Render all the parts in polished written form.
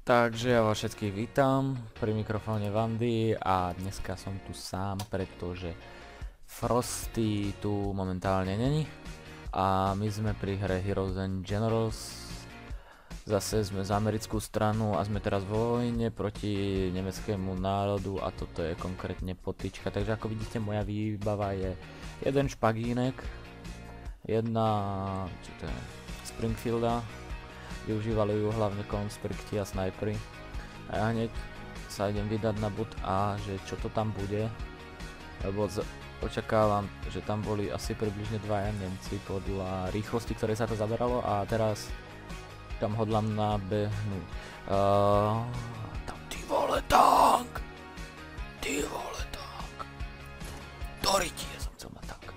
Takže ja vás všetkých vítam pri mikrofóne Vandy a dneska som tu sám, pretože Frosty tu momentálne není a my sme pri hre Heroes and Generals. Zase sme za americkú stranu a sme teraz vo vojne proti nemeckému národu a toto je konkrétne potyčka. Takže ako vidíte, moja výbava je jeden špagínek, jedna Springfielda. Využívali ju hlavne konstrikti a snajpery. A ja hneď sa idem vydať na bod A, že čo to tam bude. Lebo očakávam, že tam boli asi približne dvaja Nemci podľa rýchlosti, ktoré sa to zaberalo. A teraz tam hodlám nabehnúť. Tam ty vole tank! Ty vole tank! Do rytie som chcel mať tank.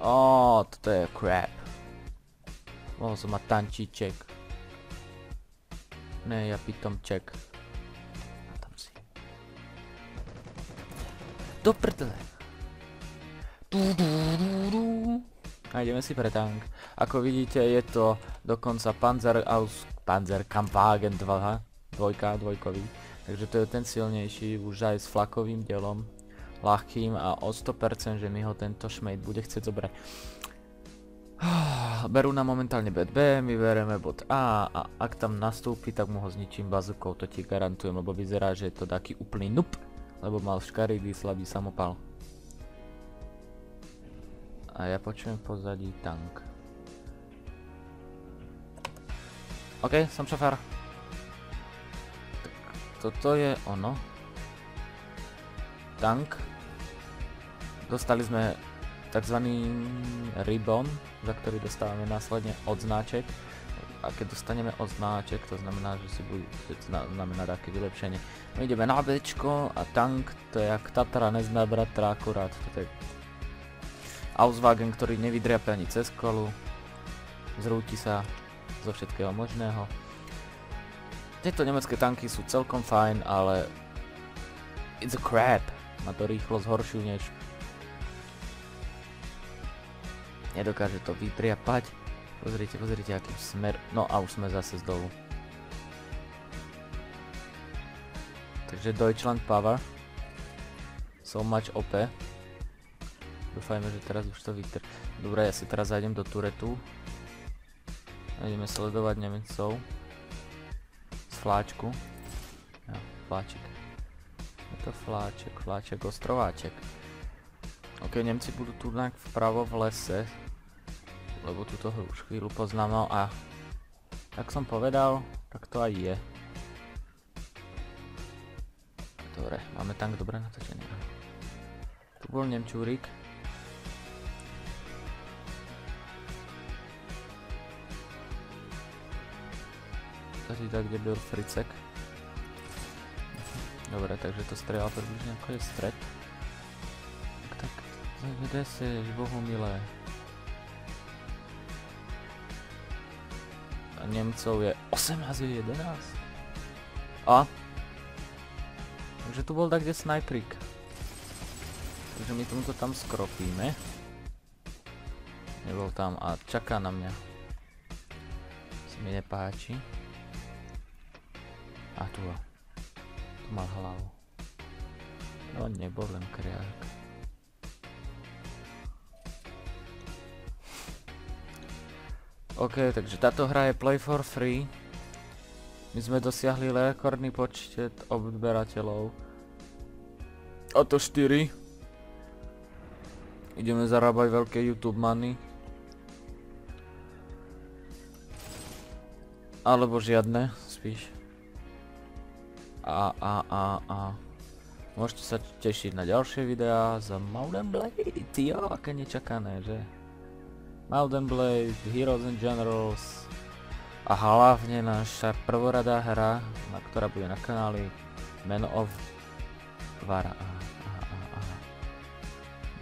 Toto je crap. Mohol som mať tančíček. Ne, ja pitomček. A tam si. Do prdele. A ideme si pre tank. Ako vidíte, je to dokonca Panzerkampfwagen 2, dvojkový. Takže to je ten silnejší, už aj s flakovým dielom. Ľahkým a o 100%, že mi ho tento šmejt bude chcieť zobrať. Berú nám momentálne bod B, my bereme bod A a ak tam nastúpi, tak mu ho zničím bazukou, to ti garantujem, lebo vyzerá, že je to taký úplný noob, lebo mal škaredý slabý samopal. A ja počujem v pozadí tank. OK, som šofér. Tak, toto je ono. Tank. Dostali sme takzvaný ribbon, za ktorý dostávame následne odznáček. A keď dostaneme odznáček, to znamená, že si bude znamená také vylepšenie. My ideme na Bčko a tank, to je jak Tatra nezná bratra, akurát. Toto je Auswagen, ktorý nevydriape ani cez kolu. Zrúti sa zo všetkého možného. Tieto nemecké tanky sú celkom fajn, ale it's a crap. Má to rýchlosť horšiu než nedokáže to vytriapať. Pozrite, aký smer. No a už sme zase z dolu. Takže Deutschland Power. So much OP. Dúfajme, že teraz už to vytr. Dobre, ja si teraz zajdem do turetu. A ideme sledovať Nemecov. Z fláčku. Ja, fláčik. Je to fláček, ostrováček. OK, Nemci budú tu vpravo v lese. Lebo túto hru už chvíľu poznám, no a tak som povedal, tak to aj je. Dobre, máme tank dobre natočený. Tu bol Nemčúrik. Tady tak, kde byl Fricek. Dobre, takže to strieľa približne ako je stred. Tak, kde seš, bohu milé? A Nemcov je 18-11. A? Takže tu bol tak, kde snajprik. Takže my tomuto tam skropíme. Nebol tam a čaká na mňa. Si mi nepáči. A tu mal hlavu. No nebol len kriák. OK, takže táto hra je play for free. My sme dosiahli rekordný počet odberateľov. A to 4. Ideme zarábať veľké YouTube money. Alebo žiadne, spíš. Môžete sa tešiť na ďalšie videá za Mount & Blade. Jo, aké nečakané, že? Mount & Blade, Heroes and Generals a hlavne naša prvoradá hra, ktorá bude na kanáli Man of War.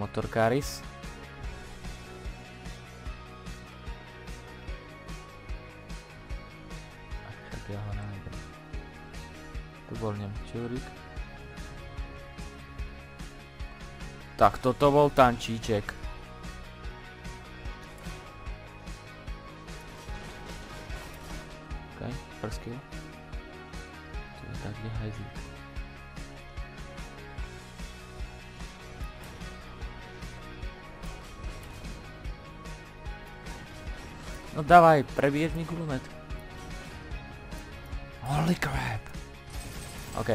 Motorcaris. Však ja ho nájdem. Tu bol Nemčúrik. Tak toto bol tančíček. Okay. first kill. To je tak, kde hajzík. No dávaj, prebiješ mi gulomet. Holy crap. OK,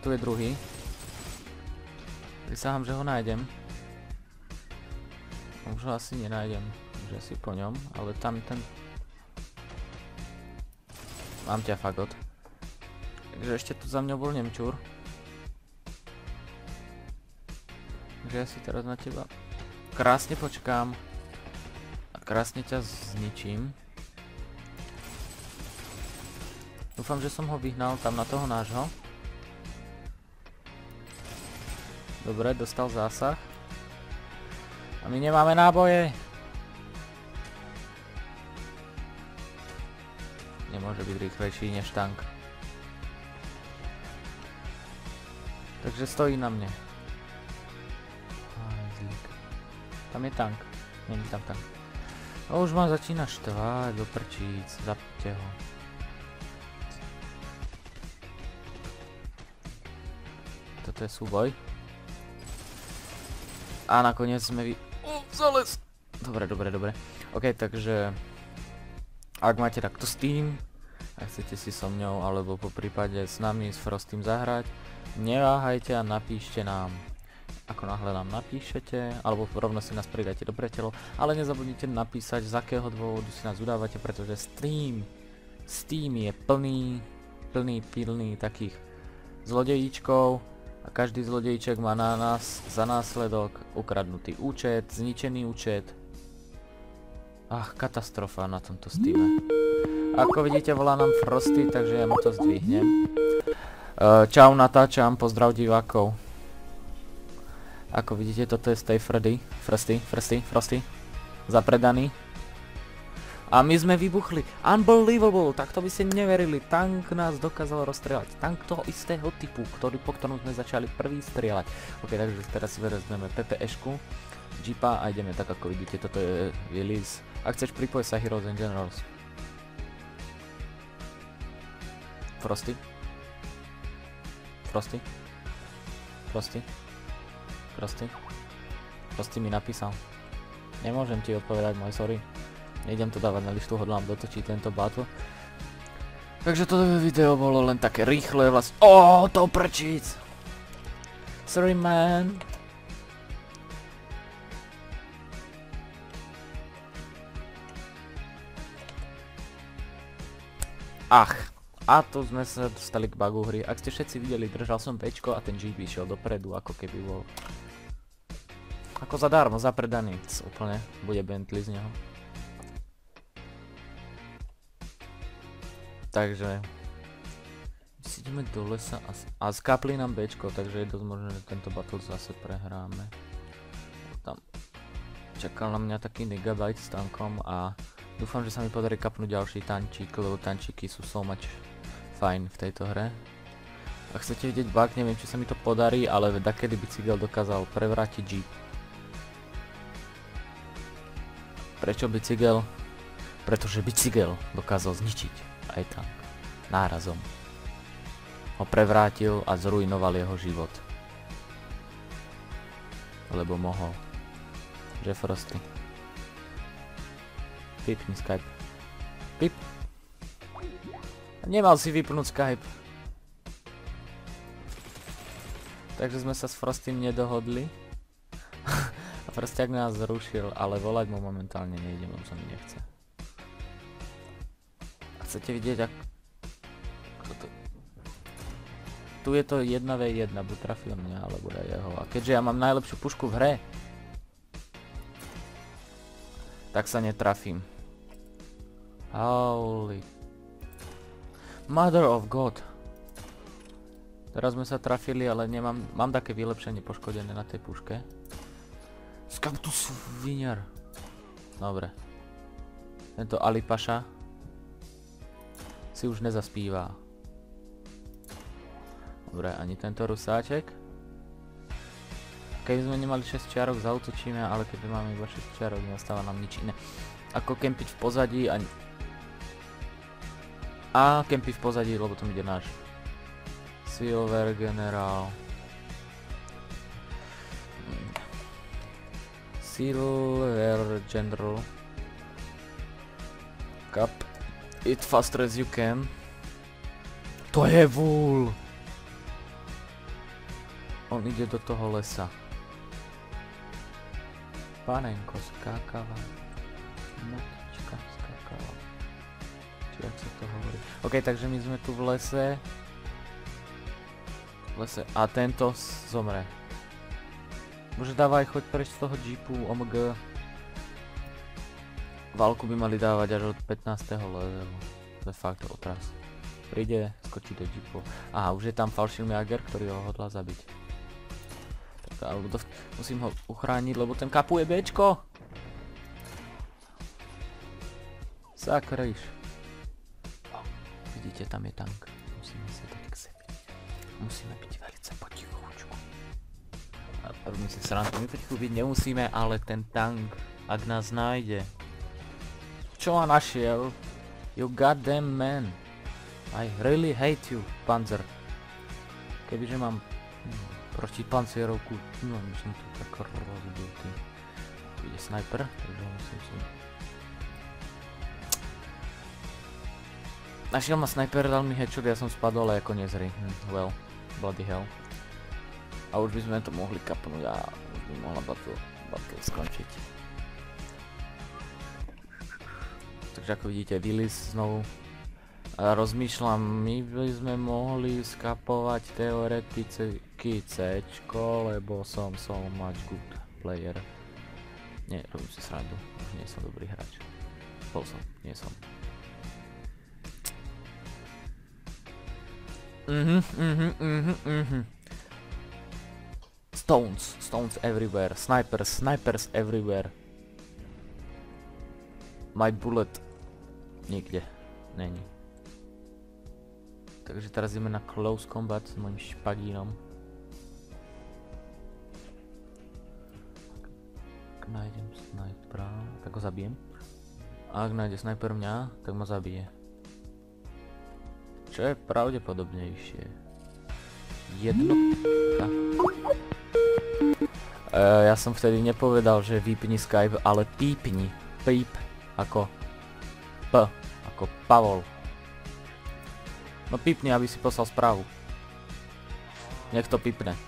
tu je druhý. Prisahám, že ho nájdem. Už ho asi nenájdem, už asi po ňom, ale tam ten... Mám ťa, fagot. Takže ešte tu za mňou bol Nemčur. Takže ja si teraz na teba krásne počkám. Krásne ťa zničím. Dúfam, že som ho vyhnal tam na toho nášho. Dobre, dostal zásah. A my nemáme náboje. Nemôže byť rýchlejší než tank. Takže stojí na mne. Tam je tank. Není tam tank. No už ma začína štvať do prčíc, zapte ho. Toto je súboj. A nakoniec sme zales! Dobre. OK, takže... Ak máte takto Steam a chcete si so mňou, alebo po prípade s nami, s Frostym zahrať, neváhajte a napíšte nám. Ako náhle nám napíšete, alebo rovno si nás pridáte do priateľov, ale nezabudnite napísať, z akého dôvodu si nás udávate, pretože Steam je plný takých zlodejíčkov a každý zlodejíček má na nás za následok ukradnutý účet, zničený účet. Ach, katastrofa na tomto Steame. Ako vidíte, volá nám Frosty, takže ja mu to zdvihnem. Čau, natáčam, pozdrav divákov. Ako vidíte, toto je Stay Frosty, zapredaný. A my sme vybuchli. Unbelievable, tak to by ste neverili. Tank nás dokázal rozstrieľať. Tank toho istého typu, po ktorom sme začali prvý strieľať. Ok, takže teraz si vezmeme PPŠku, Jeepa a ideme tak, ako vidíte, toto je release. Ak chceš, pripoj sa Heroes and Generals. Frosty mi napísal. Nemôžem ti odpovedať, môj sorry. Nejdem to dávať na listu, hodlám dotočiť tento battle. Takže toto video bolo len také rýchle vlastne. To prčíc! Sorry man. Ach. A tu sme sa dostali k bugu hry. Ak ste všetci videli, držal som Bčko a ten Jeep išiel dopredu, ako keby bol... Ako zadarmo, zapredaný. Úplne. Bude Bentley z neho. Takže... Si ideme do lesa a skapli nám Bčko, takže je dosť možné, že tento battle zase prehráme. Tam čakal na mňa taký Nigabite s tankom a dúfam, že sa mi podarí kapnúť ďalší tančík, lebo tančíky sú so much fajn v tejto hre. Ak chcete vidieť bug, neviem, či sa mi to podarí, ale dakedy bicykel dokázal prevrátiť Jeep. Prečo bicykel? Pretože bicykel dokázal zničiť aj tank. Nárazom. Ho prevrátil a zrujnoval jeho život. Lebo mohol. Že Frosty. Vypni Skype. Pip. Nemal si vypnúť Skype. Takže sme sa s Frostym nedohodli. A Frostiak nás zrušil, ale volať mu momentálne nejdem, on sa mi nechce. A chcete vidieť, ako to... Tu je to 1v1, buď trafil mňa, alebo aj jeho. A keďže ja mám najlepšiu pušku v hre, tak sa netrafím. Holy... Mother of God. Teraz sme sa trafili, ale mám také vylepšenie poškodené na tej puške. Skam tu sviniar. Dobre. Tento Alipaša si už nezaspíva. Dobre, ani tento rusáček. Keby sme nemali 6 čiarok, zautočíme, ale keď máme iba 6 čiarok, neostáva nám nič iné. Ako kempiť v pozadí a... A kempy v pozadí, lebo tam ide náš Silver General. Silver General. Cap it faster as you can. To je vůl! On ide do toho lesa. Panenko skákava. Matička skákava. Či jak sa to hovorí. OK, takže my sme tu v lese. A tento zomre. Bože, dávaj, choď preč z toho jeepu, OMG. Válku by mali dávať až od 15. levelu. To je fakt otras. Príde, skočí do jeepu. Aha, už je tam Fallschirmjäger, ktorý ho hodlá zabiť. Tak, alebo musím ho uchrániť, lebo ten kapuje Bčko. Sakryš. Vidíte, tam je tank. Musíme sa dať k sebe. Musíme byť velice potichúčku. A první si srandu, my potichu byť nemusíme, ale ten tank, ak nás nájde. Čo ma našiel? You goddamn man. I really hate you, Panzer. Kebyže mám proti pancierovku, no my som tu tak rozbitý. Tu ide sniper, takže musím si... Našiel ma sniper, dal mi headshot, ja som spadol, ale ako nezri. Well, bloody hell. A už by sme to mohli kapnúť a už by mohla battle skončiť. Takže ako vidíte, Willis znovu. A rozmýšľam, my by sme mohli skapovať teoreticky C-čko, lebo som so much good player. Nie, robím si srandu, už nie som dobrý hráč. Bol som, nie som. Stones everywhere, snipers everywhere. My bullet nikde není. Takže teraz ideme na close combat s mojím špagínom. Ak nájdem snipera, tak ho zabijem. A ak nájde sniper mňa, tak ma zabije. Čo je pravdepodobnejšie? Jednotka. Ja som vtedy nepovedal, že vypni Skype, ale pípni. Píp. Ako P. Ako Pavol. No pípni, aby si poslal správu. Nech to pípne.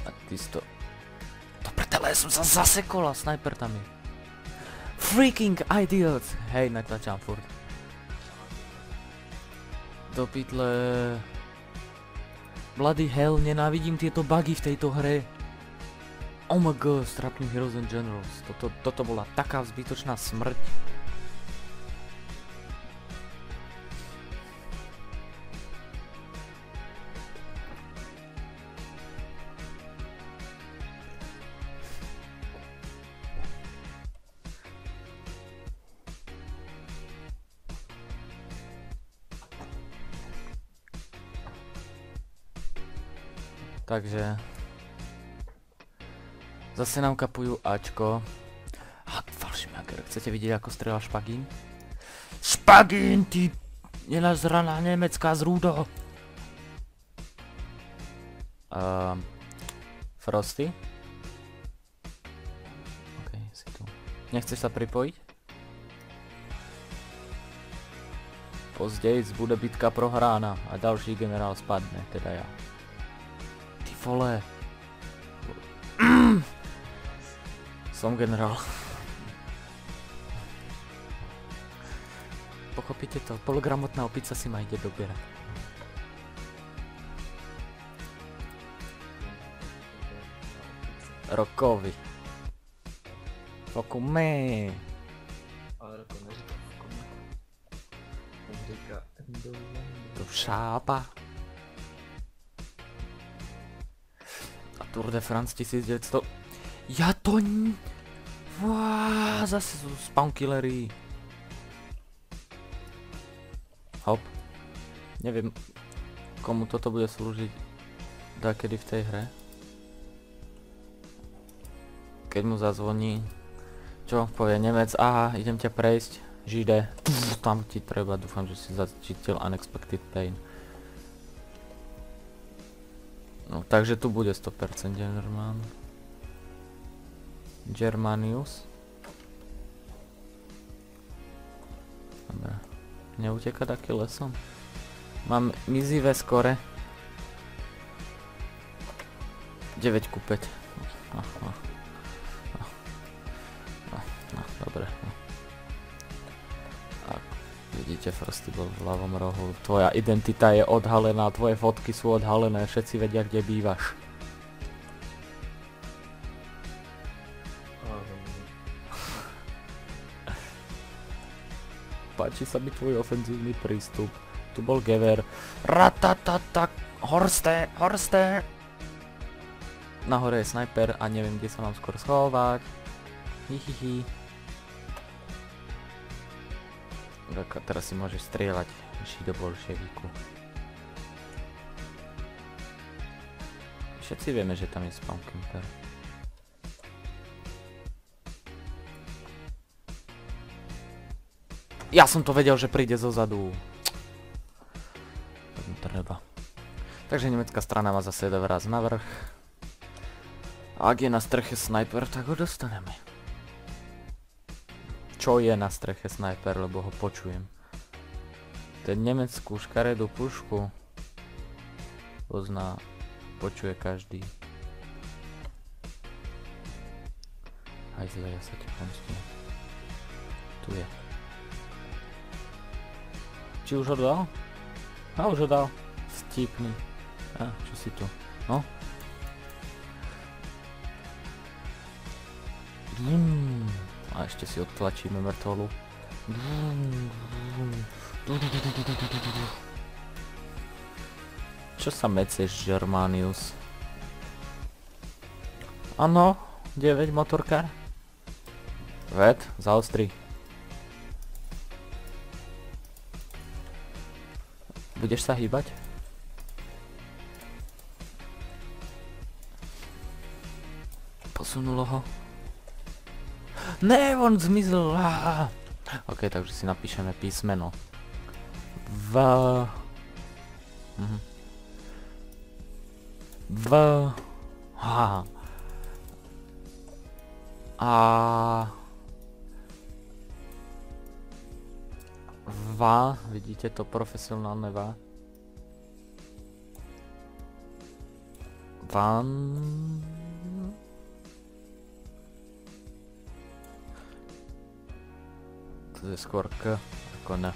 A ty si to... To prdele, som sa zasekol a sniper tam je. Freaking idiots! Hej, netlačám furt. Do pytle... Bloody hell, nenávidím tieto bugy v tejto hre. Oh my god, Strapping Heroes and Generals. Toto bola taká zbytočná smrť. Takže... Zase nám kapujú Ačko. A Fallschirmjäger, chcete vidieť ako strieľa špagín? Špagín, ty nenazraná nemecká zrúdo! Frosty? OK, si tu. Nechceš sa pripojiť? Pozdejc bude bitka prohrána a ďalší generál spadne, teda ja. Ty vole. Som generál. Pochopíte to, pologramotná opica si ma ide dobierať. Rokovi. Fokume. Ale Roko neříká Fokume. On říká Endolendo. To šápa. A Tour de France 1900. Ja to... Zase sú spawn killery. Hop. Neviem, komu toto bude slúžiť dakedy v tej hre. Keď mu zazvoní, čo povie Nemec, aha, idem ťa prejsť, Žide. Tam ti treba, dúfam, že si zacítil unexpected pain. No, takže tu bude 100% Germanius. Dobre. Neuteka taký lesom. Mám mizivé skore. 9 ku 5. No, dobre. A vidíte, Frosty bol v ľavom rohu. Tvoja identita je odhalená, tvoje fotky sú odhalené, všetci vedia, kde bývaš. Páči sa mi tvoj ofenzívny prístup. Tu bol Gever. Ratatata, Horste. Nahore je snajper a neviem, kde sa mám skôr schovať. Hihihi. Tak teraz si môžeš strieľať do bolševiku. Všetci vieme, že tam je spawn camper. Ja som to vedel, že príde zozadu. Treba. Takže nemecká strana má zase vraz navrch. A ak je na streche snajper, tak ho dostaneme. Čo je na streche snajper, lebo ho počujem. Ten nemeckú škaredú pušku pozná, počuje každý. Aj zle, ja sa ti pomstím. Tu je. Či už ho dal? A už ho dal. Vtipný. A, čo si tu? No? A ešte si odtlačíme mŕtvolu. Čo sa meceš, Germanius? Áno, 9 motorkár. Ved, zaostri. Budeš sa hýbať? Posunulo ho. Ne, on zmizl. Ok, takže si napíšeme písmeno. V. A. Va, vidíte to profesionálne va. Van. To je skôr K, ako N. A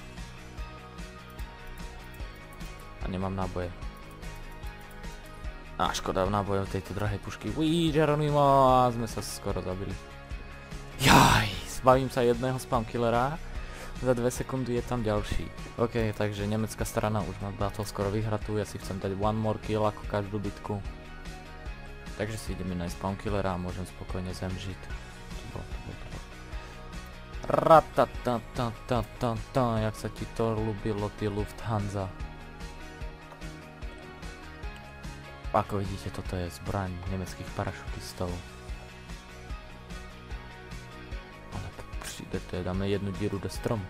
nemám náboje. A škoda nábojov tejto drahej pušky. Uí, Geronimo, a sme sa skoro zabili. Jaj, zbavím sa jedného spam killera. Za 2 sekundy je tam ďalší. Ok, takže nemecká strana už má battle skoro vyhratú. Ja si chcem dať one more kill ako každú bitku. Takže si ideme nájsť spawn killera a môžem spokojne zemžiť. Ratatatatata, jak sa ti to ľúbilo, ty Lufthansa. Ako vidíte, toto je zbraň nemeckých parašutistov. Dáme jednu díru do stromu.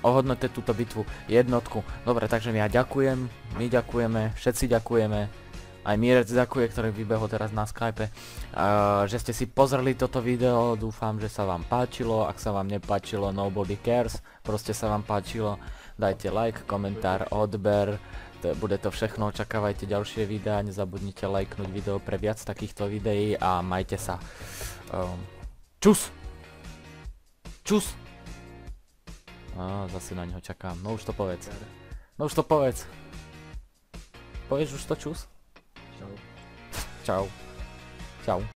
Ohodnoťte túto bitvu jednotku. Dobre, takže ja ďakujem, my ďakujeme, všetci ďakujeme. Aj Mirec ďakuje, ktorý vybehol teraz na Skype. Že ste si pozreli toto video, dúfam, že sa vám páčilo. Ak sa vám nepáčilo, nobody cares. Proste sa vám páčilo, dajte like, komentár, odber. Bude to všechno, očakávajte ďalšie videá. Nezabudnite lajknúť video pre viac takýchto videí a majte sa. Čus! Čus! Zase na neho čakám. No už to povedz. No už to povedz. Povieš už to čus? Čau. Čau. Čau.